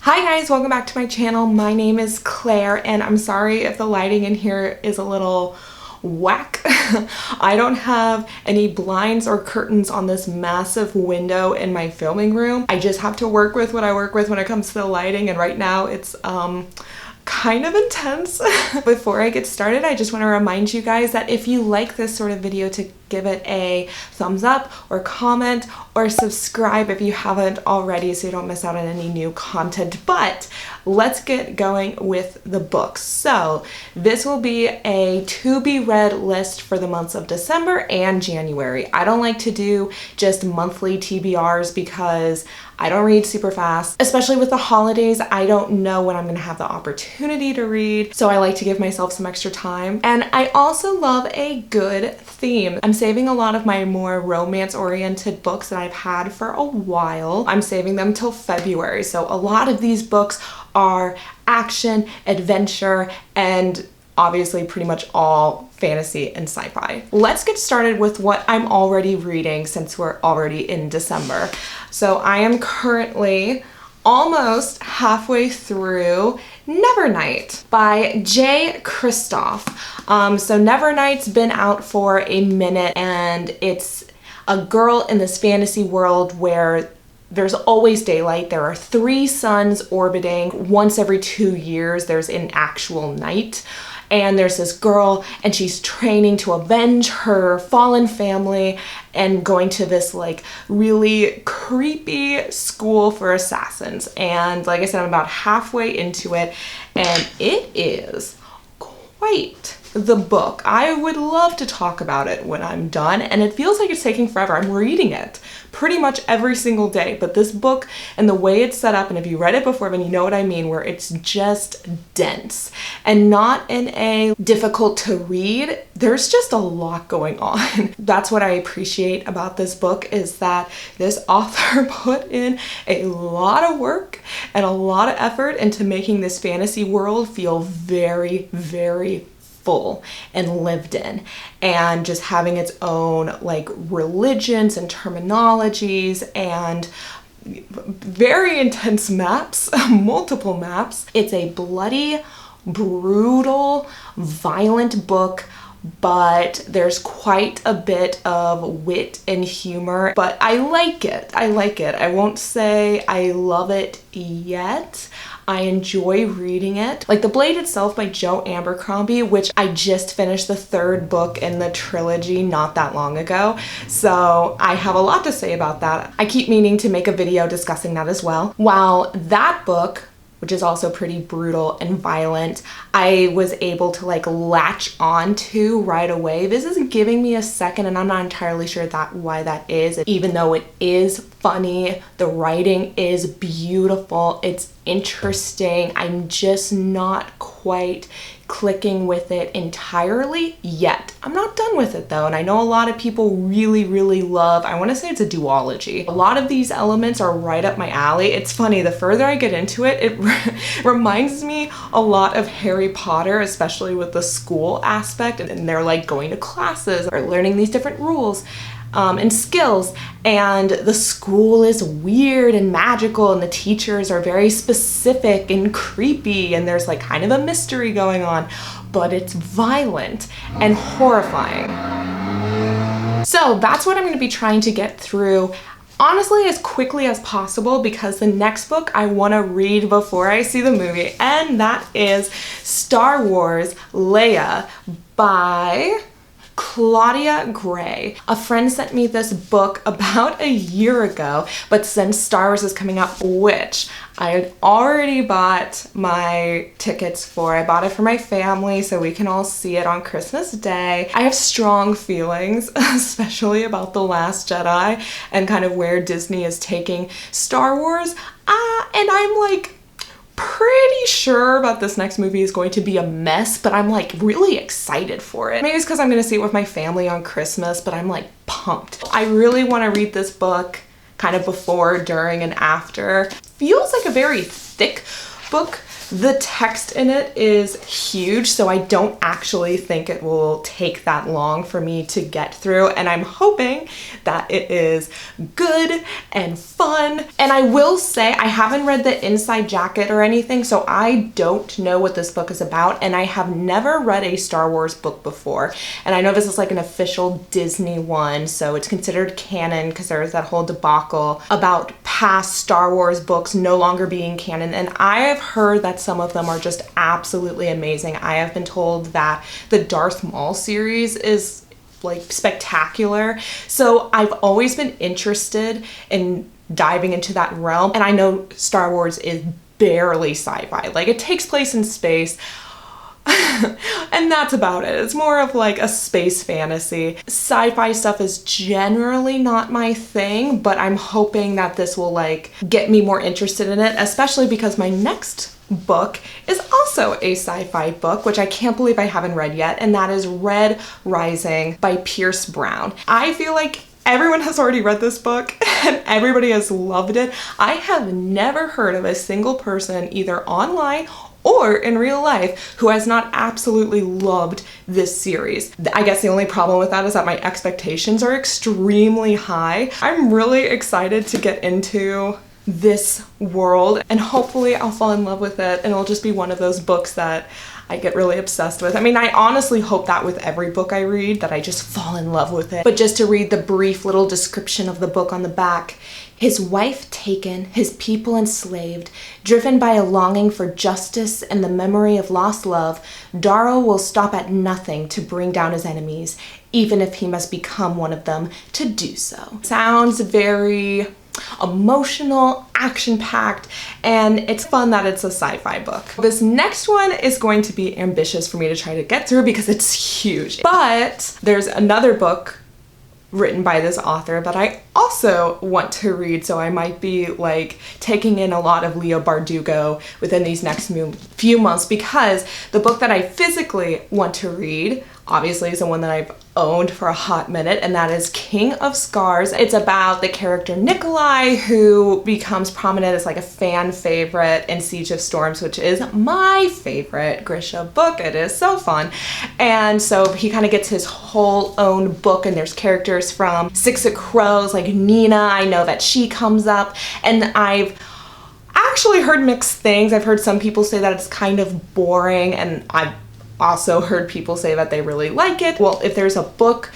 Hi guys, welcome back to my channel. My name is Claire and I'm sorry if the lighting in here is a little whack. I don't have any blinds or curtains on this massive window in my filming room. I just have to work with what I work with when it comes to the lighting, and right now it's kind of intense. Before I get started, I just want to remind you guys that if you like this sort of video, to give it a thumbs up or comment or subscribe if you haven't already so you don't miss out on any new content. But let's get going with the books. So this will be a to be read list for the months of December and January. I don't like to do just monthly TBRs because I don't read super fast, especially with the holidays. I don't know when I'm gonna have the opportunity to read, so I like to give myself some extra time. And I also love a good theme. I'm saving a lot of my more romance-oriented books that I've had for a while. I'm saving them till February, so a lot of these books are action, adventure, and obviously pretty much all fantasy and sci-fi. Let's get started with what I'm already reading since we're already in December. So I am currently almost halfway through Nevernight by Kristoff. So Nevernight's been out for a minute, and it's a girl in this fantasy world where there's always daylight. There are 3 suns orbiting. Once every 2 years, there's an actual night. And there's this girl, and she's training to avenge her fallen family and going to this like really creepy school for assassins. And like I said, I'm about halfway into it, and it is quite the book. I would love to talk about it when I'm done, and it feels like it's taking forever. I'm reading it pretty much every single day, but this book and the way it's set up, and if you read it before, then you know what I mean, where it's just dense and not in a difficult to read. There's just a lot going on. That's what I appreciate about this book, is that this author put in a lot of work and a lot of effort into making this fantasy world feel very, very full and lived in, and just having its own like religions and terminologies and very intense maps, multiple maps. It's a bloody, brutal, violent book, but there's quite a bit of wit and humor, but I like it. I like it. I won't say I love it yet. I enjoy reading it. Like The Blade itself by Joe Abercrombie, which I just finished the 3rd book in the trilogy not that long ago. So I have a lot to say about that. I keep meaning to make a video discussing that as well. While that book, which is also pretty brutal and violent, I was able to like latch on to right away. This is giving me a second, and I'm not entirely sure why that is. Even though it is funny, the writing is beautiful, it's interesting, I'm just not quite clicking with it entirely yet. I'm not done with it though, and I know a lot of people really, really love, I want to say it's a duology. A lot of these elements are right up my alley. It's funny, the further I get into it, it reminds me a lot of Harry Potter, especially with the school aspect, and they're like going to classes or learning these different rules and skills, and the school is weird and magical, and the teachers are very specific and creepy, and there's like kind of a mystery going on, but it's violent and horrifying. So that's what I'm going to be trying to get through, honestly, as quickly as possible, because the next book I want to read before I see the movie, and that is Star Wars Leia by Claudia Gray. A friend sent me this book about a year ago, but since Star Wars is coming up, which I had already bought my tickets for. I bought it for my family so we can all see it on Christmas Day. I have strong feelings, especially about The Last Jedi and kind of where Disney is taking Star Wars. And I'm like pretty sure about this next movie is going to be a mess, but I'm like really excited for it. Maybe it's because I'm gonna see it with my family on Christmas, but I'm like pumped. I really want to read this book kind of before, during, and after. Feels like a very thick book. The text in it is huge, so I don't actually think it will take that long for me to get through, and I'm hoping that it is good and fun. And I will say I haven't read the inside jacket or anything, so I don't know what this book is about, and I have never read a Star Wars book before. And I know this is like an official Disney one, so it's considered canon because there was that whole debacle about past Star Wars books no longer being canon, and I have heard that some of them are just absolutely amazing. I have been told that the Darth Maul series is like spectacular. So I've always been interested in diving into that realm, and I know Star Wars is barely sci-fi. Like, it takes place in space. And that's about it. It's more of like a space fantasy. Sci-fi stuff is generally not my thing, but I'm hoping that this will like get me more interested in it, especially because my next book is also a sci-fi book, which I can't believe I haven't read yet, and that is Red Rising by Pierce Brown. I feel like everyone has already read this book and everybody has loved it. I have never heard of a single person, either online or in real life, who has not absolutely loved this series. I guess the only problem with that is that my expectations are extremely high. I'm really excited to get into this world, and hopefully I'll fall in love with it, and it'll just be one of those books that I get really obsessed with. I mean, I honestly hope that with every book I read, that I just fall in love with it. But just to read the brief little description of the book on the back: his wife taken, his people enslaved, driven by a longing for justice and the memory of lost love, Darrow will stop at nothing to bring down his enemies, even if he must become one of them to do so. Sounds very emotional, action-packed, and it's fun that it's a sci-fi book. This next one is going to be ambitious for me to try to get through because it's huge. But there's another book written by this author that I also want to read, so I might be like taking in a lot of Leigh Bardugo within these next few months, because the book that I physically want to read obviously is the one that I've owned for a hot minute, and that is King of Scars. It's about the character Nikolai, who becomes prominent as like a fan favorite in Siege of Storms, which is my favorite Grisha book. It is so fun. And so he kind of gets his whole own book, and there's characters from Six of Crows, like Nina, I know that she comes up, and I've actually heard mixed things. I've heard some people say that it's kind of boring, and I've also heard people say that they really like it. Well, if there's a book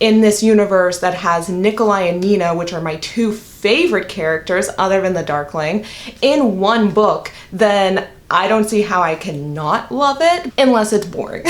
in this universe that has Nikolai and Nina, which are my two favorite characters other than the Darkling, in one book, then I don't see how I can not love it unless it's boring.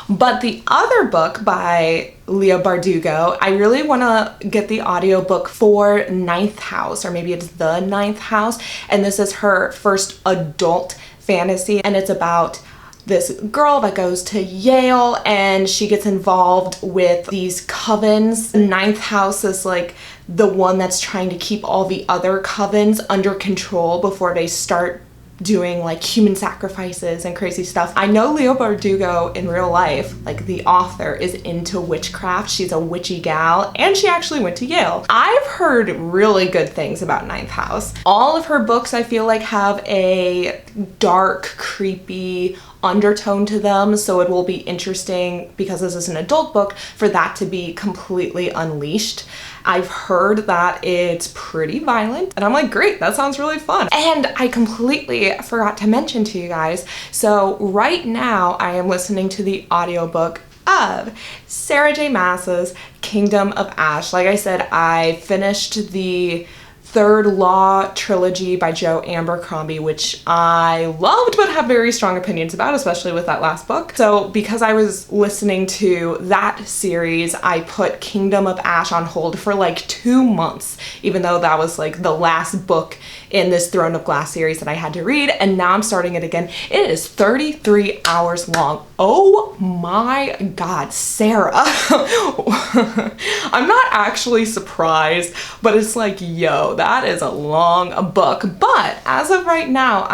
But the other book by Leigh Bardugo, I really want to get the audiobook for Ninth House, or maybe it's The Ninth House, and this is her first adult fantasy, and it's about this girl that goes to Yale, and she gets involved with these covens. Ninth House is like the one that's trying to keep all the other covens under control before they start doing like human sacrifices and crazy stuff. I know Leigh Bardugo in real life, like the author, is into witchcraft. She's a witchy gal, and she actually went to Yale. I've heard really good things about Ninth House. All of her books I feel like have a dark, creepy undertone to them, so it will be interesting, because this is an adult book, for that to be completely unleashed. I've heard that it's pretty violent, and I'm like, great, that sounds really fun. And I completely forgot to mention to you guys, so right now I am listening to the audiobook of Sarah J. Maas's Kingdom of Ash. Like I said, I finished the Third Law trilogy by Joe Abercrombie, which I loved but have very strong opinions about, especially with that last book. So because I was listening to that series, I put Kingdom of Ash on hold for like 2 months, even though that was like the last book in this Throne of Glass series that I had to read, and now I'm starting it again. It is 33 hours long. Oh my God, Sarah. I'm not actually surprised, but it's like, yo, whoa, that is a long book. But as of right now,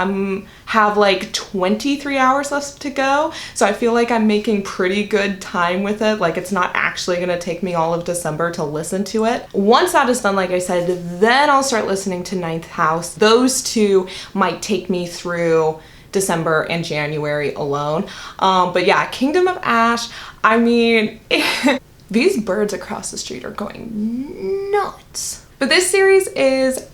have like 23 hours left to go. So I feel like I'm making pretty good time with it. Like it's not actually gonna take me all of December to listen to it. Once that is done, like I said, then I'll start listening to Ninth House. Those two might take me through December and January alone. But yeah, Kingdom of Ash, I mean, these birds across the street are going nuts. But this series is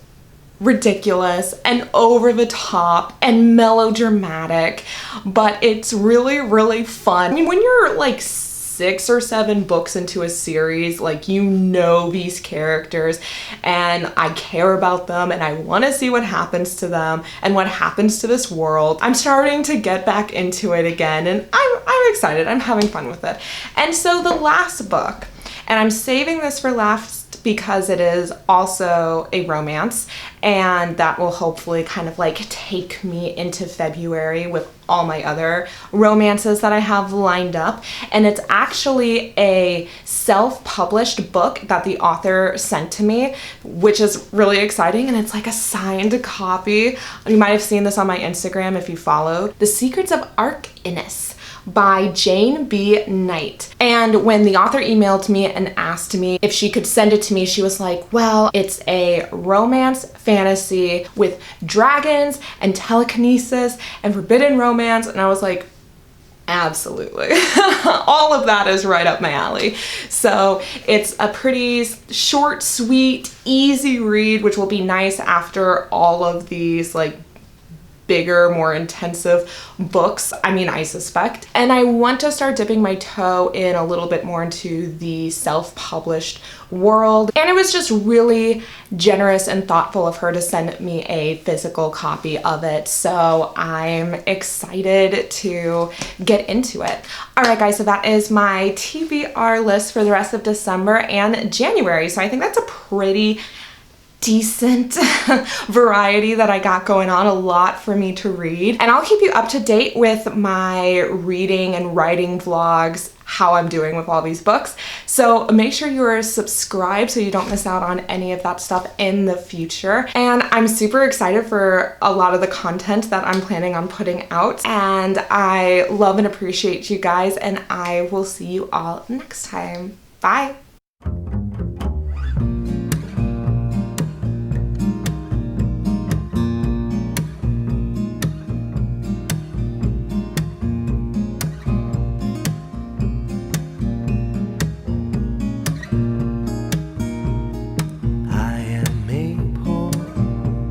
ridiculous and over the top and melodramatic, but it's really, really fun. I mean, when you're like 6 or 7 books into a series, like, you know these characters and I care about them and I want to see what happens to them and what happens to this world. I'm starting to get back into it again and I'm excited. I'm having fun with it. And so the last book, and I'm saving this for last because it is also a romance, and that will hopefully kind of like take me into February with all my other romances that I have lined up. And it's actually a self-published book that the author sent to me, which is really exciting, and it's like a signed copy. You might have seen this on my Instagram if you followed. The Secrets of Arach Innis by Jane B. Knight. And when the author emailed me and asked me if she could send it to me, she was like, well, it's a romance fantasy with dragons and telekinesis and forbidden romance. And I was like, absolutely. All of that is right up my alley. So it's a pretty short, sweet, easy read, which will be nice after all of these like bigger, more intensive books, I mean, I suspect. And I want to start dipping my toe in a little bit more into the self-published world. And it was just really generous and thoughtful of her to send me a physical copy of it. So I'm excited to get into it. All right, guys, so that is my TBR list for the rest of December and January. So I think that's a pretty decent variety that I got going on, a lot for me to read. And I'll keep you up to date with my reading and writing vlogs, how I'm doing with all these books. So make sure you're subscribed so you don't miss out on any of that stuff in the future. And I'm super excited for a lot of the content that I'm planning on putting out. And I love and appreciate you guys, and I will see you all next time. Bye.